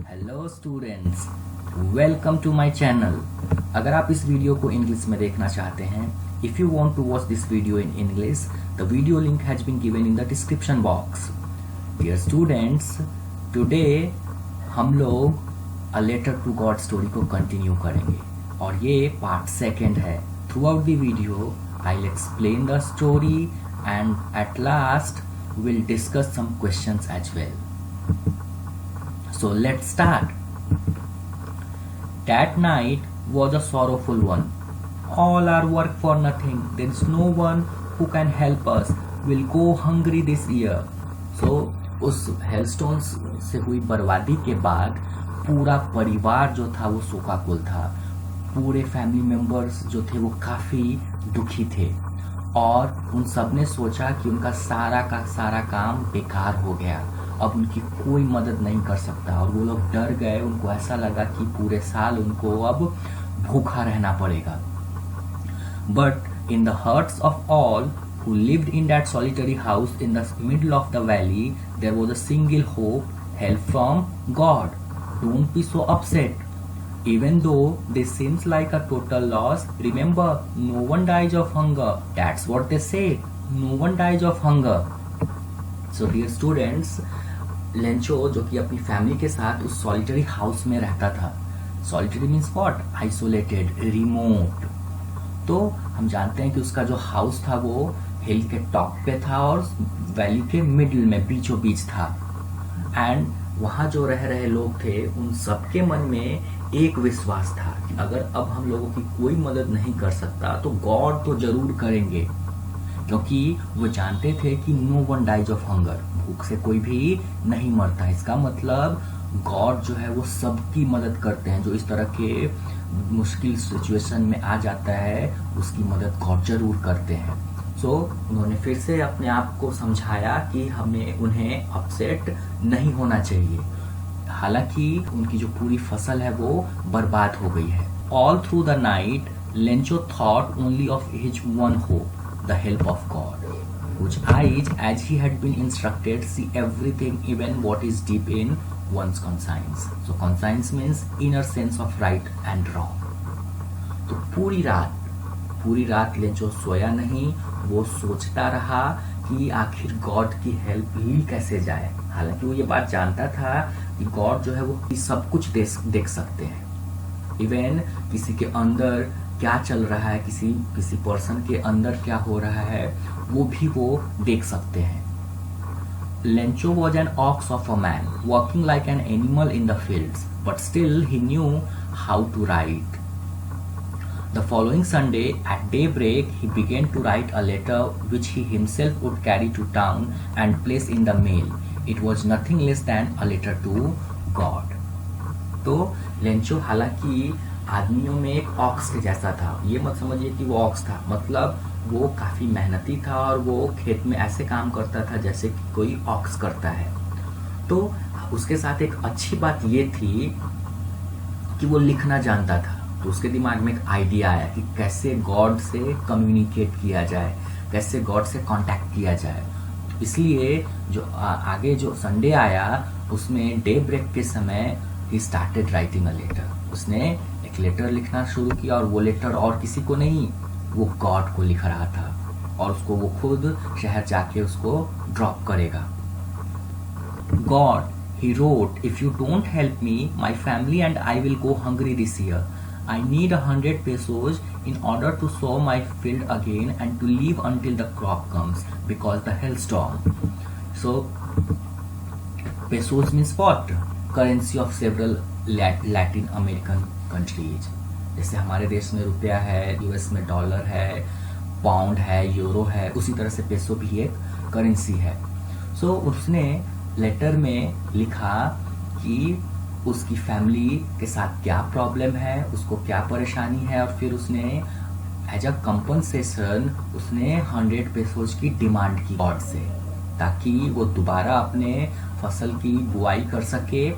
Hello students, welcome to my channel. अगर आप इस वीडियो को इंग्लिश में देखना चाहते हैं, if you want to watch this video in English, the video link has been given in the description box. Dear students, today हम लोग a letter to God story को कंटिन्यू करेंगे और ये पार्ट सेकेंड है। Throughout the video I will explain the story and at last we'll discuss some questions as well. So let's start. That night was a sorrowful one. All our work for nothing. There is no one who can help us. We'll go hungry this year. So उस hailstone से हुई बर्बादी के बाद पूरा परिवार जो था वो शोकाकुल था। पूरे फैमिली मेंबर्स जो थे वो काफी दुखी थे और उन सब ने सोचा कि उनका सारा का सारा काम बेकार हो गया, अब उनकी कोई मदद नहीं कर सकता और वो लोग डर गए। उनको ऐसा लगा कि पूरे साल उनको अब भूखा रहना पड़ेगा। But in the hearts of all who lived in that solitary house in the middle of the valley, there was a single hope, help from God. Don't be so upset. Even though this seems like a total loss, remember, no one dies of hunger. That's what they say. No one dies of hunger. So dear students, Lencho जो कि अपनी family के साथ उस solitary house में रहता था। Solitary means what? Isolated, remote. तो हम जानते हैं कि उसका जो हाउस था वो हिल के टॉप पे था और वैली के मिडिल में बीचों बीच था। एंड वहां जो रह रहे लोग थे उन सबके मन में एक विश्वास था कि अगर अब हम लोगों की कोई मदद नहीं कर सकता तो गॉड तो जरूर करेंगे, क्योंकि वो जानते थे कि no one dies of hunger, भूख से कोई भी नहीं मरता। इसका मतलब गॉड जो है वो सबकी मदद करते हैं। जो इस तरह के मुश्किल सिचुएशन में आ जाता है उसकी मदद गॉड जरूर करते हैं। सो उन्होंने फिर से अपने आप को समझाया कि हमें उन्हें अपसेट नहीं होना चाहिए। हालांकि उनकी जो पूरी फसल है वो बर्बाद हो गई है। All through the night Lencho thought only of his one hope, the help of God, whose eyes, as he had been instructed, see everything, even what is deep in one's conscience. So conscience means inner sense of right and wrong. तो पूरी रात Lencho सोया नहीं। वो सोचता रहा कि आखिर God की हेल्प ली कैसे जाए। हालांकि वो ये बात जानता था कि गॉड जो है वो सब कुछ देख सकते हैं। इवन किसी के अंदर क्या चल रहा है, किसी पर्सन के अंदर क्या हो रहा है वो भी वो देख सकते हैं। Lencho was an ox of a man walking like an animal in the fields, but still he knew how to write. The following Sunday at daybreak, he began to write a letter which he himself would carry to town and place in the mail. It was nothing less than a letter to God. तो Lencho हालांकि आदमियों में एक aux के जैसा था। ये मत समझिए कि वो ऑक्स था, मतलब वो काफी मेहनती था और वो खेत में ऐसे काम करता था जैसे कि कोई ऑक्स करता है। तो उसके साथ एक अच्छी बात ये थी कि वो लिखना जानता था। तो उसके दिमाग में एक आइडिया आया कि कैसे गॉड से कम्युनिकेट किया जाए, कैसे गॉड से कांटेक्ट किया जाए। इसलिए जो आगे जो संडे आया उसमें डे ब्रेक के समय ही स्टार्टेड राइटिंग अ लेटर। उसने एक लेटर लिखना शुरू किया और वो लेटर और किसी को नहीं, वो गॉड को लिख रहा था और उसको वो खुद शहर जाके उसको ड्रॉप करेगा। God, he wrote, if you don't help me, my family and I will go hungry this year. I need 100 pesos in order to sow my field again and to leave until the crop comes because the hailstorm. So, pesos means what? Currency of several Latin American countries. जैसे हमारे देश में रुपया है, US में dollar है, pound है, euro है, उसी तरह से पेसो भी एक करेंसी है। सो उसने लेटर में लिखा कि उसकी फैमिली के साथ क्या प्रॉब्लम है, उसको क्या परेशानी है, और फिर उसने एज अ कंपनसेशन उसने 100 पेसोज की डिमांड की गॉड से, ताकि वो दोबारा अपने फसल की बुआई कर सके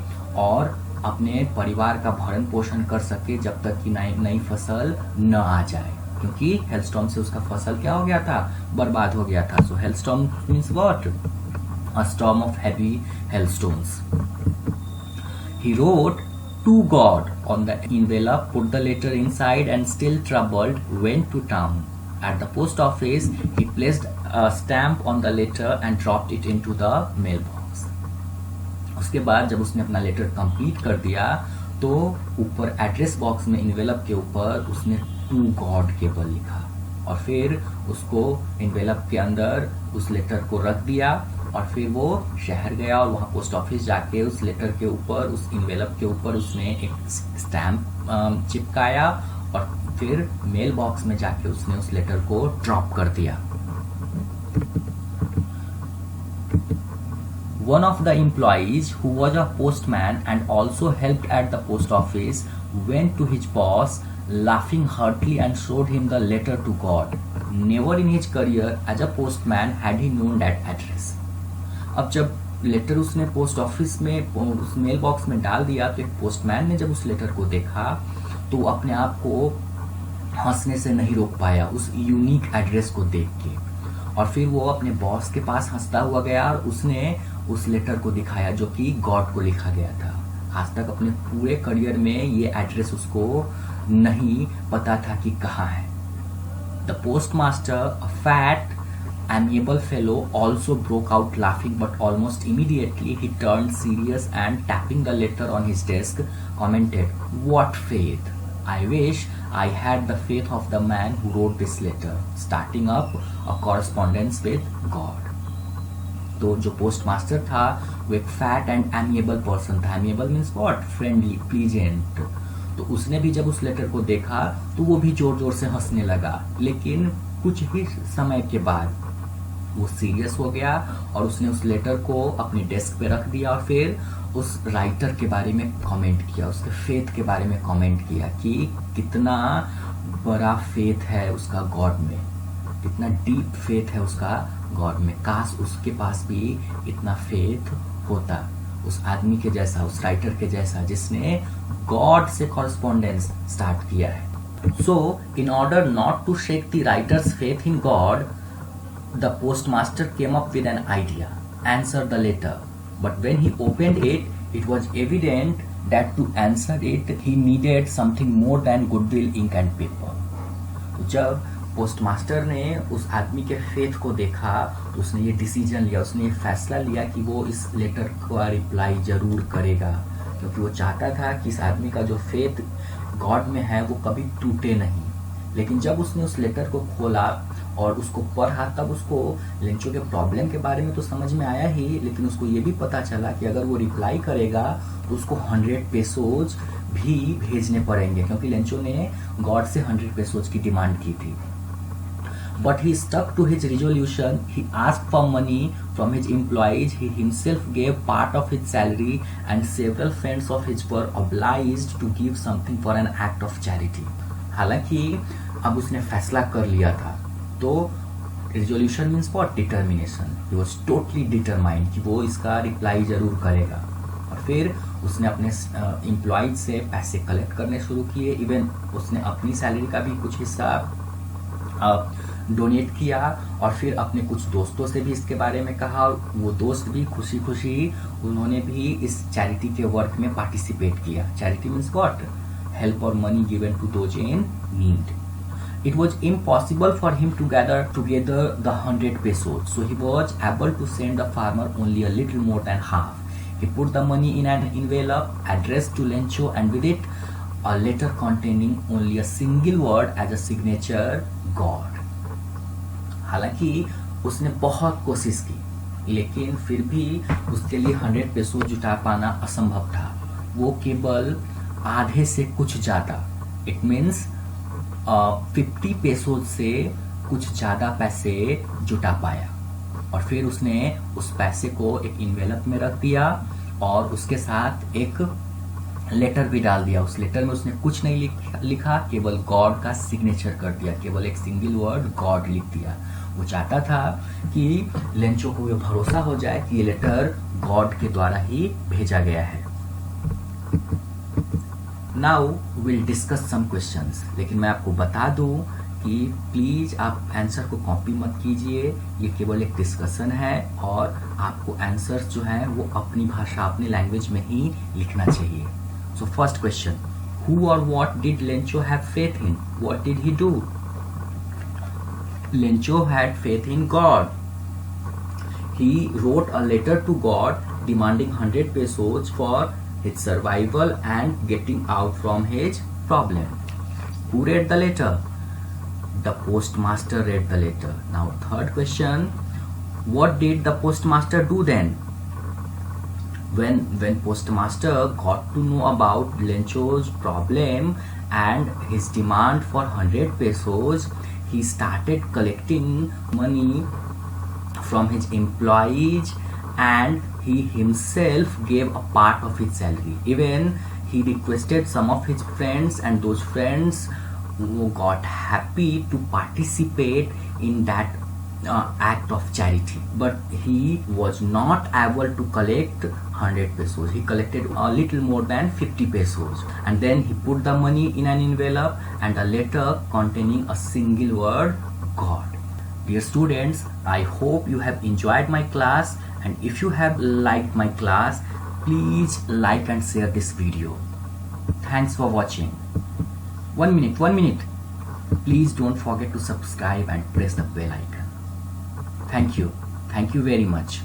और अपने परिवार का भरण पोषण कर सके जब तक कि नई फसल न आ जाए, क्योंकि हेलस्टॉर्म से उसका फसल क्या हो गया था? बर्बाद हो गया था। So hailstorm means what? A storm of heavy hailstones. He wrote to God on the envelope, put the letter inside, and still troubled, went to town. At the post office, he placed a stamp on the letter and dropped it into the mailbox. उसके बाद जब उसने अपना letter complete कर दिया तो ऊपर address box में एनवेलप के ऊपर उसने टू गॉड केवल लिखा और फिर उसको एनवेलप के अंदर उस लेटर को रख दिया और फिर वो शहर गया और वहां पोस्ट ऑफिस जाके उस लेटर के ऊपर उस एनवेलप के ऊपर उसने एक स्टैम्प चिपकाया और फिर मेल बॉक्स में जाके उसने उस लेटर को ड्रॉप कर दिया. One of the employees, who was a postman and also helped at the post office, went to his boss, laughing heartily, and showed him the letter to God. Never in his career as a postman had he known that address. अब जब letter उसने post office में उस mail box में डाल दिया तो एक पोस्टमैन ने जब उस लेटर को देखा तो वो अपने आप को हंसने से नहीं रोक पाया उस यूनिक एड्रेस को देख के और फिर वो अपने बॉस के पास हंसता हुआ गया और उसने उस लेटर को दिखाया जो कि गॉड को लिखा गया था. आज तक अपने पूरे करियर में ये एड्रेस उसको नहीं पता था कि कहाँ है. The postmaster, a fat amiable fellow, also broke out laughing, but almost immediately he turned serious and tapping the letter on his desk commented, "What faith! I wish I had the faith of the man who wrote this letter, starting up a correspondence with God." तो जो post master था वो एक fat and amiable person था. Amiable means what? Friendly, pleasant. तो उसने भी जब उस लेटर को देखा तो वो भी जोर जोर से हंसने लगा, लेकिन कुछ ही समय के बाद वो सीरियस हो गया और उसने उस लेटर को अपने डेस्क पे रख दिया और फिर उस राइटर के बारे में कमेंट किया, उसके फेथ के बारे में कमेंट किया कि कितना बड़ा फेथ है उसका गॉड में, कितना डीप फेथ है उसका गॉड में. काश उसके पास भी इतना फेथ होता, उस आदमी के जैसा, उस राइटर के जैसा जिसने गॉड से कॉरेस्पॉन्डेंस स्टार्ट किया है. So, in order not to shake the writer's faith in God, the postmaster came up with an idea, answer the letter. But when he opened it, it was evident that to answer it, he needed something more than goodwill, ink and paper. जब postmaster ने उस आदमी के faith को देखा तो उसने ये डिसीजन लिया, उसने ये फैसला लिया कि वो इस लेटर का रिप्लाई जरूर करेगा, क्योंकि वो चाहता था कि इस आदमी का जो फेथ गॉड में है वो कभी टूटे नहीं. लेकिन जब उसने उस लेटर को खोला और उसको पढ़ा तब उसको लेंचो के प्रॉब्लम के बारे में तो समझ में आया ही, लेकिन उसको ये भी पता चला कि अगर वो रिप्लाई करेगा तो उसको 100 पेसोज भी भेजने पड़ेंगे, क्योंकि लेंचो ने गॉड से 100 पेसोज की डिमांड की थी. But he stuck to his resolution. He asked for money from his employees. He himself gave part of his salary, and several friends of his were obliged to give something for an act of charity. हालांकि अब उसने फैसला कर लिया था, तो resolution means what? Determination. He was totally determined कि वो इसका रिप्लाई जरूर करेगा. और फिर उसने अपने एम्प्लॉयज से पैसे कलेक्ट करने शुरू किए. इवन उसने अपनी सैलरी का भी कुछ हिस्सा डोनेट किया और फिर अपने कुछ दोस्तों से भी इसके बारे में कहा. वो दोस्त भी खुशी खुशी उन्होंने भी इस चैरिटी के वर्क में पार्टिसिपेट किया. Charity means what? हेल्प और money given to those in need. It was impossible for him to gather together the 100 pesos, so he was able to send the farmer only a little more than half. He put the money in an envelope addressed to Lencho, and with it a letter containing only a single word as a signature, God. हालांकि उसने बहुत कोशिश की, लेकिन फिर भी उसके लिए 100 पेसो जुटा पाना असंभव था. वो केवल आधे से कुछ ज्यादा, इट मीन्स 50 पेसो से कुछ ज्यादा पैसे जुटा पाया. और फिर उसने उस पैसे को एक इन्वेलप में रख दिया और उसके साथ एक लेटर भी डाल दिया. उस लेटर में उसने कुछ नहीं लिखा, केवल गॉड का सिग्नेचर कर दिया, केवल एक सिंगल वर्ड गॉड लिख दिया. वो चाहता था कि लेंचो को ये भरोसा हो जाए कि ये लेटर गॉड के द्वारा ही भेजा गया है. Now will discuss some questions. लेकिन मैं आपको बता दूं कि प्लीज आप आंसर को कॉपी मत कीजिए, ये केवल एक डिस्कशन है और आपको आंसर्स जो है वो अपनी भाषा, अपनी लैंग्वेज में ही लिखना चाहिए। सो फर्स्ट क्वेश्चन, हु और what did Lencho have faith in? What did he do? Lencho had faith in God. He wrote a letter to God demanding 100 pesos for his survival and getting out from his problem. Who read the letter? The postmaster read the letter. Now third question, what did the postmaster do then? When postmaster got to know about Lencho's problem and his demand for 100 pesos, he started collecting money from his employees and he himself gave a part of his salary. Even he requested some of his friends, and those friends got happy to participate in that act of charity. But he was not able to collect 100 pesos. He collected a little more than 50 pesos, and then he put the money in an envelope and a letter containing a single word, God. Dear students, I hope you have enjoyed my class, and if you have liked my class, please like and share this video. Thanks for watching. 1 minute. Please don't forget to subscribe and press the bell icon. Thank you very much.